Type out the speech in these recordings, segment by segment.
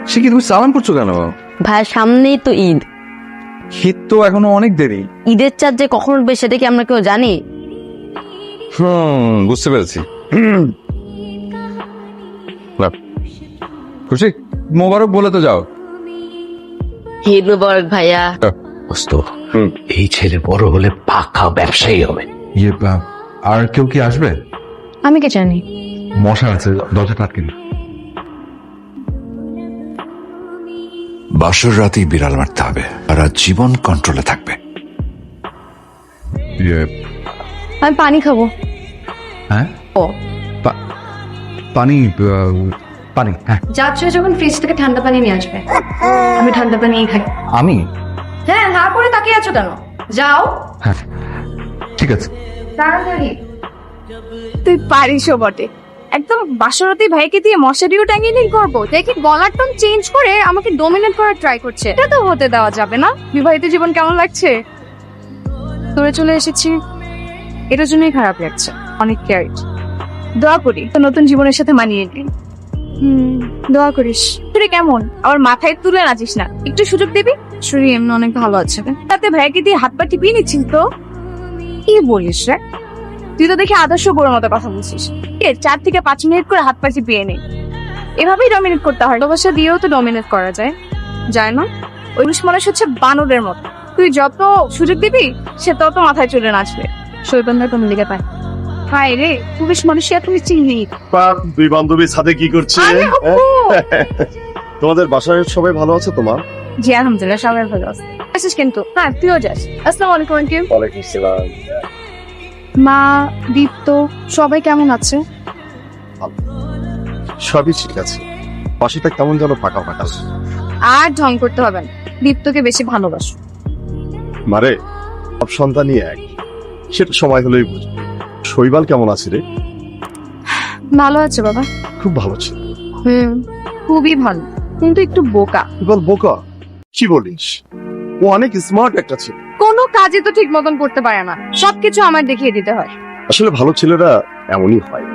সে কি তুমি সালাম করছো কেন? ভাই সামনেই তো ঈদ। শীত তো এখনো অনেক দেরি। ঈদের চাঁদ যে কখন উঠবে সেটা কি আমরা কেউ জানি? বুঝতে পেরেছি। খুশি মোবারক বলে তো যাও। ঈদ মুবারক ভাইয়া। এই ছেলে বড় হলে পাকা ব্যবসায়ী হবে। আর কেউ কি আসবে? আমি কে জানি। মশা আছে, দরজাটা আটকে দিন। বাসর রাতেই বিড়াল মারতে হবে, আর আজ জীবন কন্ট্রোলে থাকবে। আমি পানি খাবো। হ্যাঁ ও পানি পানি হ্যাঁ। যাচ্ছ যখন ফ্রিজ থেকে ঠান্ডা পানি নিয়ে আসবে। আমি ঠান্ডা পানি খাই। আমি হ্যাঁ, না করে তাকিয়ে আছো কেন? যাও হ্যাঁ ঠিক আছে। তাড়াতাড়ি। তুই পারিসও বটে। একদম বাসরতি ভাইকে দিয়ে মশারিও টাঙিয়ে নিয়ে করবো। দেখি গলার টোন চেঞ্জ করে আমাকে ডোমিনেট করার ট্রাই করছে। এটা তো হতে দেওয়া যাবে না। বিবাহিত জীবন কেমন লাগছে? তোরে চলে এসেছি, এটার জন্যই খারাপ লাগছে। অনেক কেয়ারিট। দোয়া করি তো নতুন জীবনের সাথে মানিয়ে নি। দোয়া করিস। তুই কেমন? আবার মাথায় তুলে নাচিস না, একটু সুযোগ দিবি। শরীর এমনি অনেক ভালো আছে। তাতে ভাইকে দিয়ে হাত পা টিপিয়ে নিচ্ছিস তো? কি বলিস রে? তুই তো দেখি আদর্শ বড় মতো কথা বলছিস। 4 থেকে 5 মিনিট করে হাত পা চিপিয়ে নে। এভাবেই ডমিনেট করতে হয়। ভালোবাসা দিয়েও তো ডমিনেট করা যায়, যায় না? ওই পুরুষ মানুষ হচ্ছে বানরের মতো। তুই যত সুযোগ দিবি সে তত মাথায় চলে নাচবে। শৈবান্ধার কোন দিকে পায়? হায় রে, পুরুষ মানুষ তুমি চিনি। দুই বান্ধবী ছাদে কি করছে? তোমাদের বাসায় সবাই ভালো আছে? তোমার? জি আলহামদুলিল্লাহ, সবাই ভালো আছে। আসিস কিন্তু? হ্যাঁ, তুইও যাস। আসসালামু আলাইকুম আঙ্কেল। ওয়ালাইকুম আসসালাম। মা, দীপ্ত সবাই কেমন আছে? সবই ঠিক আছে। বাসাটা কেমন যেন ফাঁকা ফাঁকা। আর ঢং করতে হবে না। দীপ্তকে বেশি ভালোবাসো। মারে, সব সন্তানই এক, সেটা সময় হলেই বুঝবে। শৈবাল কেমন আছে রে? ভালো আছে বাবা। খুব ভালো ছিল। খুবই ভালো, কিন্তু একটু বোকা। শৈবাল বোকা? কি বলিস? ও অনেক স্মার্ট একটা ছিল। কোনো কাজে তো ঠিক মতন করতে পারে না, সবকিছু আমার দেখিয়ে দিতে হয়। আসলে ভালো ছেলেরা এমনই হয়।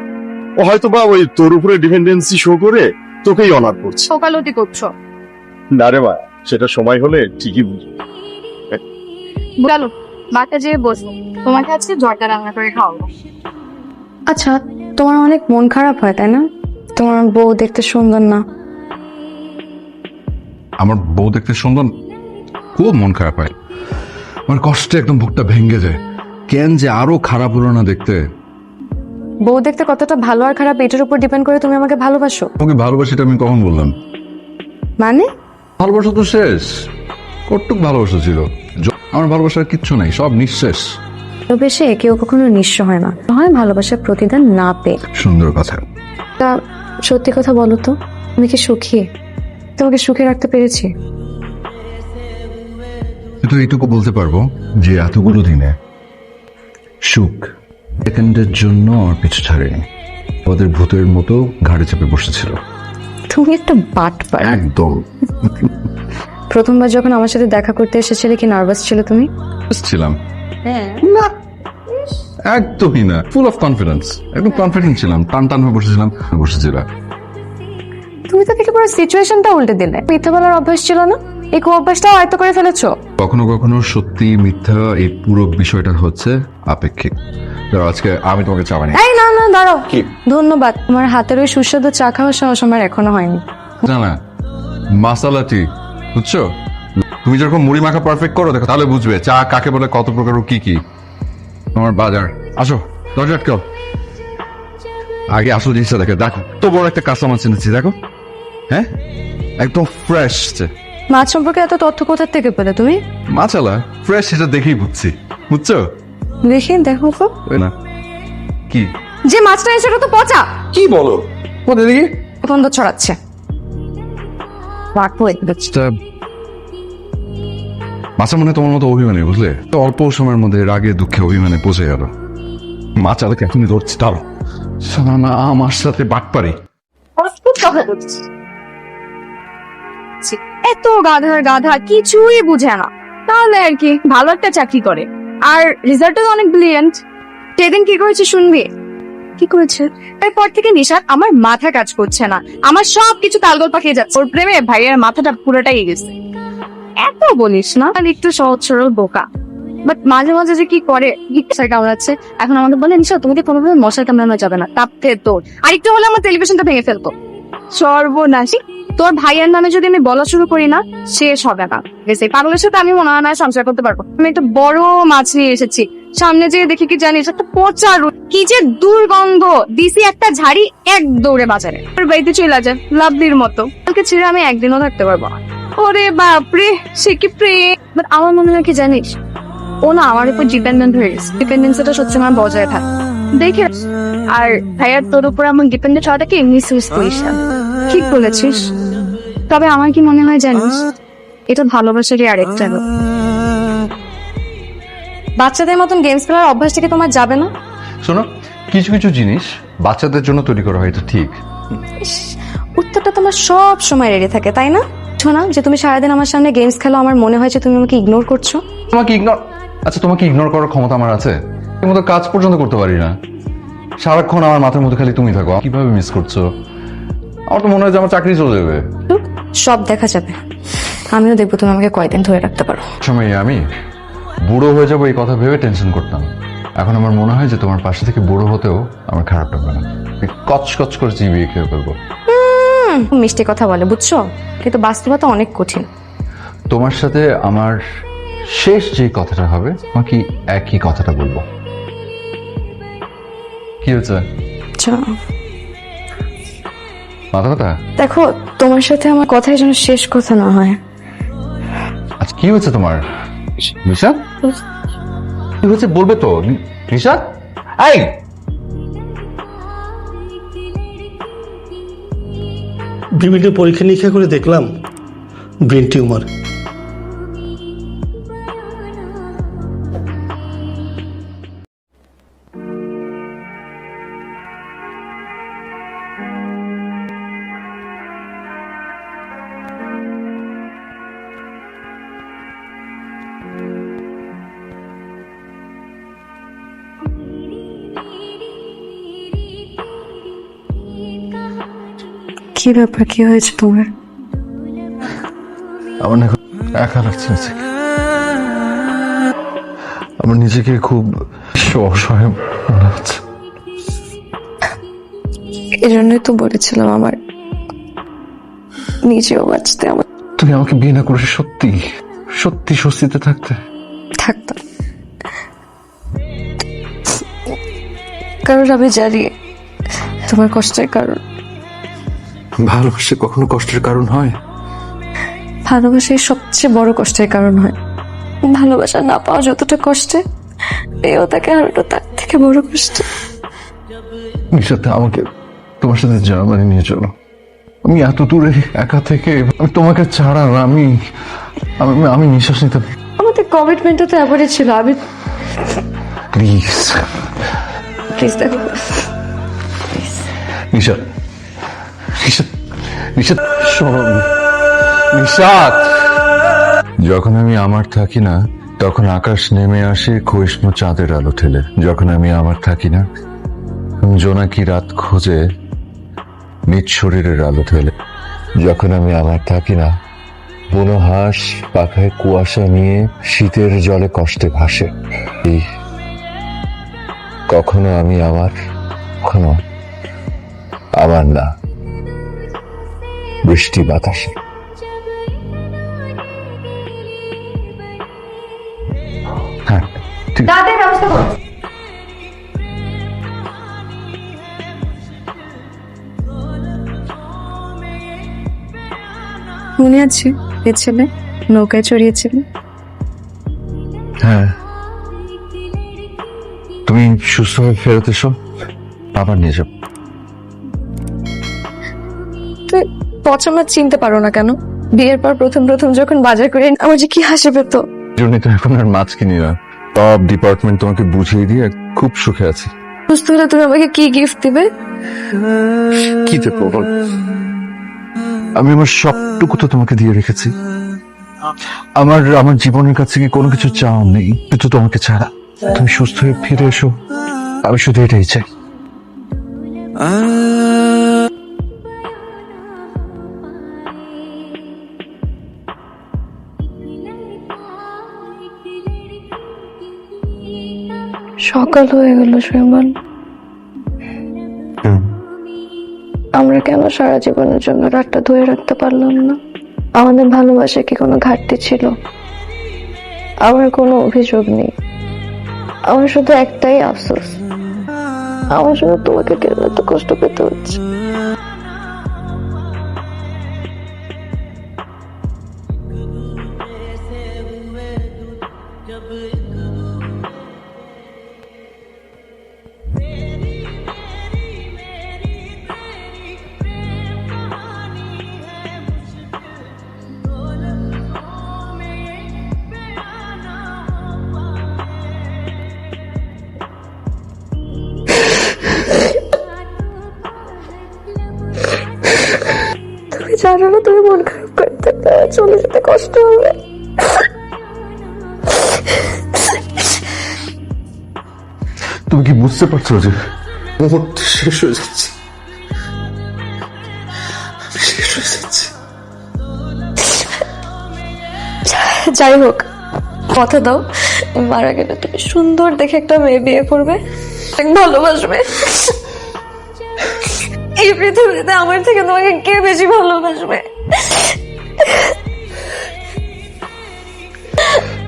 ও হয়তো বা ওই তোর উপরে ডিপেন্ডেন্সি শো করে তোকেই অনার করছে। সকালতি করছো। না রে মা, সেটা সময় হলে ঠিকই বুঝবি। গেল বাটা যেয়ে বস, তোমাকে আজকে জর্দা রান্না করে খাওয়াবো। আচ্ছা, তোমার অনেক মন খারাপ হয় তাই না? তোমার বউ দেখতে সুন্দর না। আমার বউ দেখতে সুন্দর? খুব মন খারাপ হয়। আমার কষ্টে একদম বুকটা ভেঙে যায়। কেন যে আরো খারাপ হলো না দেখতে। বউ দেখতে কতটা ভালো আর খারাপ এটার উপর ডিপেন্ড করে তুমি আমাকে ভালোবাসো। তোমাকে ভালোবাসিটা আমি কখন বললাম? মানে ভালোবাসা তো শেষ। কতটুক ভালোবাসা ছিল? আমার ভালোবাসার কিচ্ছু নাই, সব নিঃশেষ। ভালোবেসে কেউ কখনো নিঃস্ব হয় না, হয় ভালোবাসার প্রতিদান না পেয়ে। সুন্দর কথা। তা সত্যি কথা বলো তো, আমি কি সুখী? তোমাকে সুখে রাখতে পেরেছি? কিন্তু এইটুকু বলতে পারবো যে এতগুলো দিনে সুখ সেকেন্ডের জন্য আমার পিছু ছাড়েনি। ওদের ভূতের মতো ঘাড়ে চেপে বসেছিল। তুমি একটা বাটপার। একদম। প্রথমবার যখন আমার সাথে দেখা করতে এসেছিলে কি নার্ভাস ছিল তুমি? ছিলাম হ্যাঁ। না, একদমই না। ফুল অফ কনফিডেন্স, একদম কনফিডেন্ট ছিলাম। টান টান হয়ে বসেছিলাম। তুমি তো দেখে পুরো সিচুয়েশনটা উল্টে দিলে। মিথ্যা বলার অভ্যাস ছিল না, এই অভ্যাসটাও আয়ত্ত করে ফেলেছো। কখনো কখনো সত্যি মিথ্যা, এই পুরো বিষয়টা হচ্ছে আপেক্ষিক। ধরো আজকে আমি তোমাকে চা বানিয়ে। এই না না, দাঁড়াও। ধন্যবাদ, তোমার হাতের ওই সুস্বাদু চা খাওয়ার সাহস আমার এখনো হয়নি। জানা মাসালা টি, বুঝছো? তুমি যেরকম মুড়ি মাখা পারফেক্ট করো দেখো, তাহলে বুঝবে চা কাকে বলে, কত প্রকার ও কি কি। তোমার বাজার আসো, দরজা আটকাও। আগে আসল জিনিসটা দেখো। দেখো তো বড় একটা কাস্টমার চিনেছি, দেখো। হ্যাঁ, একদম ফ্রেশ। মাছ সম্পর্কে এত তথ্য কোথা থেকে পেলে তুমি? মাছালা ফ্রেশ, সেটা দেখেই বুঝছি, বুঝছো? দেখি, দেখো তো। ওই না কি যে মাছটা এনেছে সেটা তো পচা। কি বলো? কোথায় দেখি? গন্ধ ছড়াচ্ছে। মাছা মনে তোমার মতো অভিমানী, বুঝলে? তো অল্প সময়ের মধ্যে রাগে দুঃখে অভিমানে পৌঁছে গেল। মাছালাকে এখনই ধরছি, তাও না আমার সাথে বাটপারি। এত গাধার গাধা, কিছুই বুঝে না। তাহলে আর কি, ভালো একটা চাকরি করে, আর রেজাল্টও অনেক ব্রিলিয়েন্ট। সেদিন কি করেছে শুনবি? কি করেছে? এরপর থেকে নিশাত আমার মাথা কাজ করছে না, আমার সব কিছু তালগোল পাকিয়ে যাচ্ছে। ওর প্রেমে ভাইয়ের মাথাটা পুরোটাই গেছে। এত বলিস না, আর একটু সহজ সরল বোকা, বাট মাঝে মাঝে যে কি করে, মশাই কামড়াচ্ছে। এখন আমাকে বলে নিশাত তোমাকে কোনোভাবে মশাই কামড়ানো যাবে না, তাপতে তোর আর একটু হলে আমার টেলিভিশনটা ভেঙে ফেলতো। সর্বনাশী, তোর ভাইয়ের নামে যদি আমি বলা শুরু করি না, শেষ হবে না। বেশ, এই পাগলের সাথে আমি মনে হয় না সংসার করতে পারবো। আমি একটা বড় মাছ নিয়ে এসেছি, সামনে যেয়ে দেখি কি জানিস, একটা পচা কি যে দুর্গন্ধ দিছি, একটা ঝাড়ি এক দৌড়ে বাজারে ওর বাড়িতে চলে যায় লাভলির মতো। কালকে ছেড়ে আমি একদিনও থাকতে পারবো না। ওরে বাপরে, সে কি প্রেম! বাট আমার মনে হয় কি জানিস, ও না আমার উপর ডিপেন্ডেন্ট হয়ে গেছে। ডিপেন্ডেন্সিটা সবসময় বজায় থাকে দেখে। আর ভাইয়ার তোর উপর আমার ডিপেন্ডেন্ট হওয়াটাকে মিসইউজ করিস না। ঠিক বলেছিস, তবে আমার কি মনে হয় জানিস, এটা ভালোবাসারই আরেকটা রূপ। বাচ্চাদের মতন গেমস খেলার অভ্যাসটা কি তোমার যাবে না? শোনো, কিছু কিছু জিনিস বাচ্চাদের জন্য তৈরি করা হয়, এটা ঠিক। ইস, উত্তরটা তোমার সব সময় রেডি থাকে, তাই না? শোনা যে তুমি সারাদিন আমার সামনে গেমস খেলো, আমার মনে হয় যে তুমি আমাকে ইগনোর করছো। তোমাকে ইগনোর, আচ্ছা তোমাকে ইগনোর করার ক্ষমতা আমার আছে? এর মতো কাজ পর্যন্ত করতে পারি না। সারাক্ষণ আমার মাথার মধ্যে খালি তুমি থাকো। কিভাবে মিস করছো? আমার তো মনে হয় যে আমার চাকরি চলে যাবে। সব দেখা যাবে, আমিও দেখবো তুমি আমাকে কয়দিন ধরে রাখতে পারো। সময় আমি বুড়ো হয়ে যাবো এই কথা ভেবে টেনশন করতাম। এখন আমার মনে হয় যে তোমার পাশে থেকে বুড়ো হতেও আমার খারাপ লাগবে না। কচ করে চিবিয়ে খেয়ে ফেলবো। মিষ্টি কথা বলে বুঝছো, কিন্তু বাস্তবতা অনেক কঠিন। তোমার সাথে আমার শেষ যে কথাটা হবে, তোমাকে একই কথাটা বলবো। কি হয়েছে? আচ্ছা, মাথা ব্যথা? দেখো তোমার সাথে আমার কথাই যেন শেষ কথা না হয়। আচ্ছা কি হয়েছে তোমার? নিশা কি হয়েছে বলবে তো? নিশা, এই বিভিন্ন পরীক্ষা নিরীক্ষা করে দেখলাম ব্রেন টিউমার। কি ব্যাপার, কি হয়েছে তোমার? আমার না এখন একা লাগছে নিজেকে। আমার নিজেকে খুব অসহায় মনে হচ্ছে। এই জন্যই তো বলেছিলাম আমার নিজেও বাঁচতে। আমার তুমি আমাকে বিয়ে না করে সত্যি সত্যি স্বস্তিতে থাকতে থাকতাম, কারণ আমি জানি তোমার কষ্টের কারণ। ভালোবাসা কখনো কষ্টের কারণ হয়? ভালোবাসাই সবচেয়ে বড় কষ্টের কারণ হয়। ভালোবাসা না পাওয়া যতটা কষ্টে, পেয়েও তাকে হারানো তার থেকে বড় কষ্ট। নিশাতে আমাকে তোমার সাথে জার্মানি নিয়ে চলো। আমি এত দূরে একা থেকে আমি তোমাকে ছাড়া না, আমি আমি আমি নিঃশ্বাস নিতে। আমাদের কমিটমেন্টটা তো এবারই ছিল। আমি প্লিজ প্লিজ দেখো, নিশাত নিশাত নিশাত শোনো নিশাত। যখন আমি আমার থাকি না, তখন আকাশ নেমে আসে ক্ষয়িষ্ণু চাঁদের আলো ঠেলে। যখন আমি আমার থাকি না, জোনাকি রাত খোঁজে নিজ শরীরের আলো ঠেলে। যখন আমি আমার থাকি না, বুনো হাঁস পাখায় কুয়াশা নিয়ে শীতের জলে কষ্টে ভাসে। কখনো আমি আমার, কখনো আমার না বৃষ্টি বাতাসে। হ্যাঁ ঠিক। দাঁতের ব্যবস্থা করো। মনে আছে এ ছেলে নৌকায় চড়িয়েছিল? হ্যাঁ, তুমি সুস্থ হয়ে ফেরত এসো, আবার নিয়ে যাও। তুই পচা মাছ চিনতে পারো না কেন? বিয়ের পর প্রথম প্রথম যখন বাজার করে আমার যে কি হাসি পেত। জন্যই তো এখন আর মাছ কিনি না। সব ডিপার্টমেন্ট তোমাকে বুঝিয়ে দিয়ে খুব সুখে আছি। সুস্থ হলে তুমি আমাকে কি গিফট দিবে? কি দেবো বল? আমি আমার সবটুকু তো তোমাকে দিয়ে রেখেছি। আমার আমার জীবনের কাছে কি কোনো কিছু চাও নেই, কিন্তু তোমাকে ছাড়া। তুমি সুস্থ হয়ে ফিরে এসো, আমি শুধু এটাই চাই। সকাল হয়ে গেল সুইমান। আমরা কেন সারা জীবনের জন্য রাতটা ধরে রাখতে পারলাম না? আমাদের ভালোবাসা কি কোনো ঘাটতি ছিল? আমার কোনো অভিযোগ নেই, আমার শুধু একটাই আফসোস, আমার শুধু তোমাকে কেন এত কষ্ট পেতে হচ্ছে। তুমি জানো না, তুমি মন খারাপ করতে চলে যেতে কষ্ট হবে। তুমি কি বুঝতে পারছো যে মুহূর্ত শেষ হয়ে যাচ্ছে, শেষ হয়ে যাচ্ছে? যাই হোক, কথা দাও মারা গেলে তুমি সুন্দর দেখে একটা মেয়ে বিয়ে করবে, ভালোবাসবে। এই পৃথিবীতে আমার থেকে তোমাকে কে বেশি ভালোবাসবে?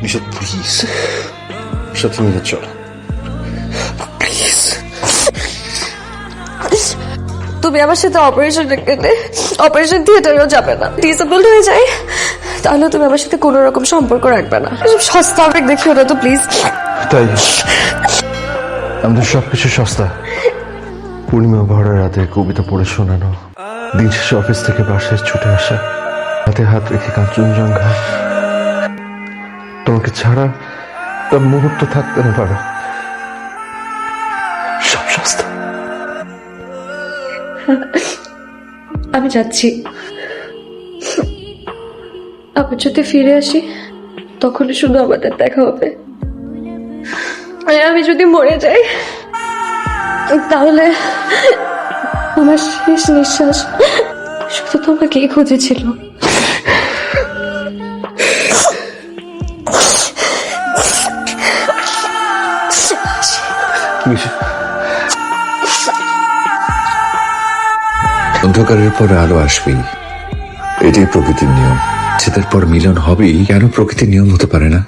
নিশা প্লিজ, সাথে মিলে চল প্লিজ। তুমি আমার সাথে অপারেশন থিয়েটারেও যাবে না, ডিসেবলড হয়ে যায়, তাহলে তুমি আমার সাথে কোনো রকম সম্পর্ক রাখবে না। এসব সস্তা আবেগ দেখিও না তো প্লিজ। তাই আমাদের সবকিছু সস্তা। পূর্ণিমা ভরা রাতে কবিতা পড়ে শোনানো, দিন শেষে অফিস থেকে বাসায় ছুটে আসা, হাতে হাত রেখে কাঞ্চনজঙ্ঘা, তোমাকে ছাড়া তার মুহূর্ত থাকতে না পারো, সব সস্তা। আমি যাচ্ছি, আবার যদি ফিরে আসি তখনই শুধু আমাদের দেখা হবে। আর আমি যদি মরে যাই তাহলে আমার শেষ নিঃশ্বাস শুধু তোমাকেই খুঁজেছিল। অন্ধকারের পর আলো আসবেই, এটাই প্রকৃতির নিয়ম। ছেদের পর মিলন হবেই, কেন প্রকৃতির নিয়ম হতে পারে না?